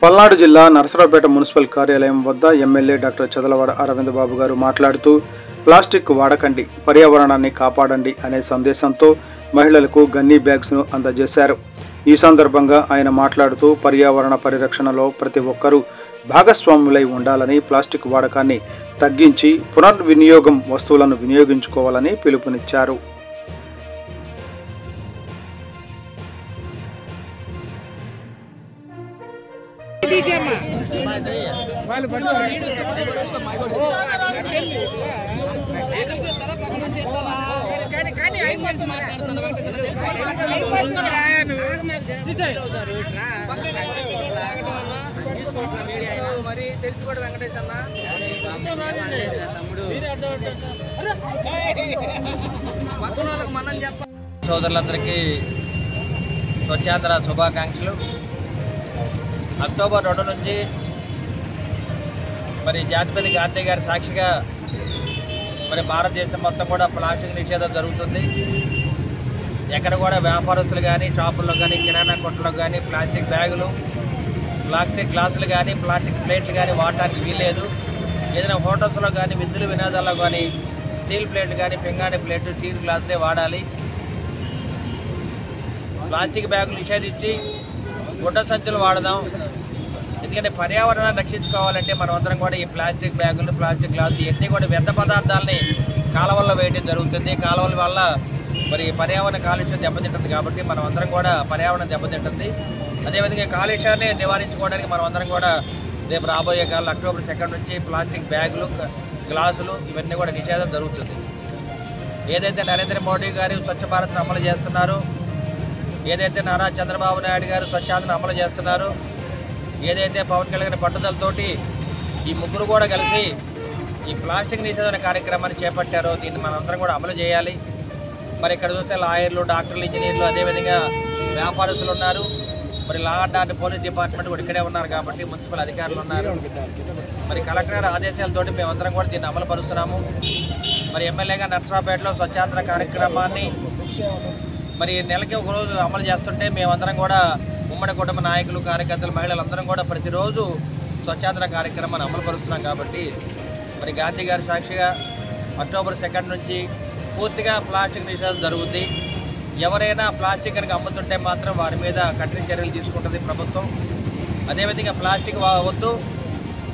పల్నాడు జిల్లా నరసరావుపేట మున్సిపల్ కార్యాలయం వద్ద ఎమ్మెల్యే డాక్టర్ చదలవాడ అరవింద్ బాబు గారు మాట్లాడుతూ ప్లాస్టిక్ వాడకండి, పర్యావరణాన్ని కాపాడండి అనే సందేశంతో మహిళలకు గన్నీ బ్యాగ్స్ను అందజేశారు. ఈ సందర్భంగా ఆయన మాట్లాడుతూ పర్యావరణ పరిరక్షణలో ప్రతి ఒక్కరూ భాగస్వాములై ఉండాలని, ప్లాస్టిక్ వాడకాన్ని తగ్గించి పునర్వినియోగం వస్తువులను వినియోగించుకోవాలని పిలుపునిచ్చారు. సోదరులందరికీ స్వచ్ఛాంధ్ర శుభాకాంక్షలు. అక్టోబర్ 2 నుంచి జాతిపతి గాంధీ గారి సాక్షిగా భారతదేశం మొత్తం కూడా ప్లాస్టిక్ నిషేధం జరుగుతుంది. ఎక్కడ కూడా వ్యాపారస్తులు కానీ, షాపుల్లో కానీ, కిరాణా కొట్టులో కానీ ప్లాస్టిక్ బ్యాగులు, ప్లాస్టిక్ గ్లాసులు కానీ, ప్లాస్టిక్ ప్లేట్లు కానీ వాడటానికి వీల్లేదు. ఏదైనా హోటల్స్లో కానీ, విందులు వినోదాల్లో కానీ స్టీల్ ప్లేట్లు కానీ, పింగాణి ప్లేట్లు, స్టీల్ గ్లాసులే వాడాలి. ప్లాస్టిక్ బ్యాగులు నిషేధించి గుడ్డ సంచులు వాడదాం. ఎందుకంటే పర్యావరణాన్ని రక్షించుకోవాలంటే మనం అందరం కూడా ఈ ప్లాస్టిక్ బ్యాగులు, ప్లాస్టిక్ గ్లాసులు ఇవన్నీ కూడా వ్యర్థ పదార్థాలని కాలువల్లో వేయడం జరుగుతుంది. కాలువల వల్ల పర్యావరణ కాలుష్యం దెబ్బతింటుంది. కాబట్టి మనం అందరం కూడా పర్యావరణం దెబ్బతింటుంది. అదేవిధంగా కాలుష్యాన్ని నివారించుకోవడానికి మనం అందరం కూడా రేపు రాబోయే కాలం అక్టోబర్ 2 నుంచి ప్లాస్టిక్ బ్యాగులు, గ్లాసులు ఇవన్నీ కూడా నిషేధం జరుగుతుంది. ఏదైతే నరేంద్ర మోడీ గారు స్వచ్ఛ భారత్ను అమలు చేస్తున్నారో, ఏదైతే నారా చంద్రబాబు నాయుడు గారు స్వచ్ఛాంధ్రను అమలు చేస్తున్నారు, ఏదైతే పవన్ కళ్యాణ్ పట్టుదలతోటి ఈ ముగ్గురు కూడా కలిసి ఈ ప్లాస్టిక్ నిషేధన కార్యక్రమాన్ని చేపట్టారో దీన్ని మనందరం కూడా అమలు చేయాలి. ఇక్కడ చూస్తే లాయర్లు, డాక్టర్లు, ఇంజనీర్లు, అదేవిధంగా వ్యాపారస్తులు ఉన్నారు. Law and order police department కూడా ఇక్కడే ఉన్నారు. కాబట్టి మున్సిపల్ అధికారులు ఉన్నారు. కలెక్టర్ గారి ఆదేశాలతోటి మేమందరం కూడా దీన్ని అమలు పరుస్తున్నాము. ఎమ్మెల్యేగా నరసరావుపేటలో స్వచ్ఛాంధ్ర కార్యక్రమాన్ని నెలకి ఒక రోజు అమలు చేస్తుంటే మేమందరం కూడా ఉమ్మడి కుటుంబ నాయకులు, కార్యకర్తలు, మహిళలందరం కూడా ప్రతిరోజు స్వచ్ఛాంధ్ర కార్యక్రమాన్ని అమలు పరుస్తున్నాం. కాబట్టి గాంధీ గారి సాక్షిగా అక్టోబర్ 2 నుంచి పూర్తిగా ప్లాస్టిక్ నిషేధం జరుగుతుంది. ఎవరైనా ప్లాస్టిక్ కనుక అమ్ముతుంటే మాత్రం వారి మీద కఠిన చర్యలు తీసుకుంటుంది ప్రభుత్వం. అదేవిధంగా ప్లాస్టిక్ వద్దు,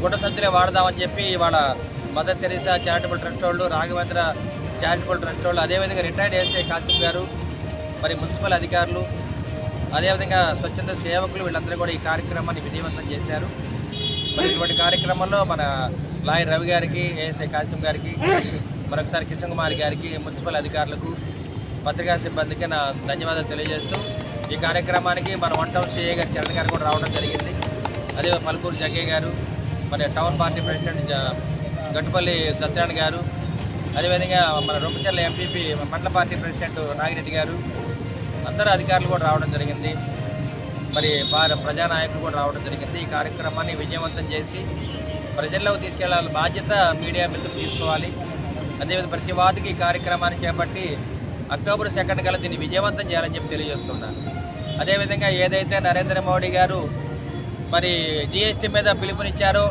గుడ్డ సంచులే వాడదామని చెప్పి ఇవాళ మదర్ తెరీసా చారిటబుల్ ట్రస్ట్ వాళ్ళు, రాఘవేంద్ర చారిటబుల్ ట్రస్ట్ వాళ్ళు, అదేవిధంగా రిటైర్డ్ ఎస్ఐ కాసిం గారు, మున్సిపల్ అధికారులు, అదేవిధంగా స్వచ్ఛంద సేవకులు వీళ్ళందరూ కూడా ఈ కార్యక్రమాన్ని విజయవంతం చేశారు. ఇటువంటి కార్యక్రమంలో మన లాయర్ రవి గారికి, ఏఎస్ఐ కాసిం గారికి, మరొకసారి కిషన్ కుమార్ గారికి, మున్సిపల్ అధికారులకు, పత్రికా సిబ్బందికి నా ధన్యవాదాలు తెలియజేస్తూ ఈ కార్యక్రమానికి మన వన్ టౌన్ సిఐ గారు చరణ్ గారు కూడా రావడం జరిగింది. అదే పలుకూరు జగ్గయ్య గారు, town party president Gattupalli Satyanarayana గారు, అదేవిధంగా మన రొంపిచెర్ల ఎంపీపీ మండల పార్టీ ప్రెసిడెంట్ నాగిరెడ్డి గారు, అందరూ అధికారులు కూడా రావడం జరిగింది. ప్రజానాయకులు కూడా రావడం జరిగింది. ఈ కార్యక్రమాన్ని విజయవంతం చేసి ప్రజల్లోకి తీసుకెళ్లాలి బాధ్యత మీడియా మిత్రులు తీసుకోవాలి. అదేవిధంగా ప్రతి వార్డుకి ఈ కార్యక్రమాన్ని చేపట్టి అక్టోబర్ 2 కల్లా దీన్ని విజయవంతం చేయాలని చెప్పి తెలియజేస్తున్నాను. అదేవిధంగా ఏదైతే నరేంద్ర మోడీ గారు జీఎస్టీ మీద పిలుపునిచ్చారో,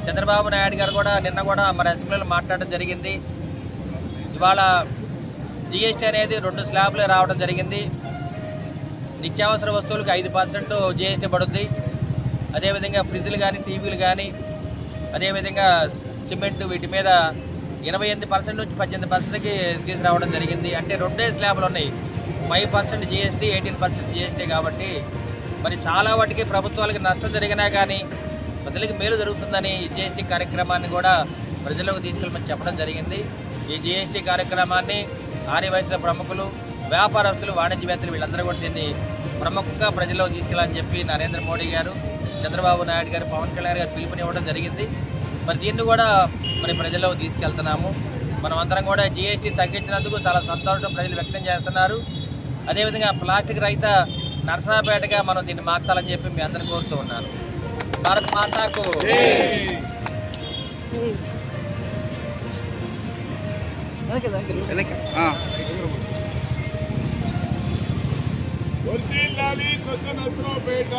చంద్రబాబు నాయుడు గారు కూడా నిన్న కూడా అసెంబ్లీలో మాట్లాడడం జరిగింది. ఇవాళ జీఎస్టీ అనేది 2 స్లాబ్లు రావడం జరిగింది. నిత్యావసర వస్తువులకు 5% జీఎస్టీ పడుతుంది. అదేవిధంగా ఫ్రిడ్జ్లు కానీ, టీవీలు కానీ, అదేవిధంగా సిమెంట్ వీటి మీద 28% నుంచి 18%కి తీసుకురావడం జరిగింది. అంటే 2 స్లాబ్లు ఉన్నాయి. 5% జీఎస్టీ, 18% జీఎస్టీ. కాబట్టి చాలా వాటికి ప్రభుత్వాలకి నష్టం జరిగినా కానీ ప్రజలకు మేలు జరుగుతుందని ఈ జీఎస్టీ కార్యక్రమాన్ని కూడా ప్రజలకు తీసుకెళ్ళమని చెప్పడం జరిగింది. ఈ జీఎస్టీ కార్యక్రమాన్ని ఆర్యవైశ్యుల ప్రముఖులు, వ్యాపారస్తులు, వాణిజ్యవేత్తలు వీళ్ళందరూ కూడా దీన్ని ప్రముఖంగా ప్రజల్లోకి తీసుకెళ్ళాలని చెప్పి నరేంద్ర మోడీ గారు, చంద్రబాబు నాయుడు గారు, పవన్ కళ్యాణ్ గారు పిలుపునివ్వడం జరిగింది. దీన్ని కూడా ప్రజల్లోకి తీసుకెళ్తున్నాము. మనం అందరం కూడా జీఎస్టీ తగ్గించినందుకు చాలా సంతోషం ప్రజలు వ్యక్తం చేస్తున్నారు. అదేవిధంగా ప్లాస్టిక్ రహిత నరసరావుపేటగా మనం దీన్ని మార్చాలని చెప్పి మీ అందరిని కోరుతూ ఉన్నాను. భారత్ మాతాకు వర్ధిల్లాలి స్వచ్ఛ నరసరావుపేట.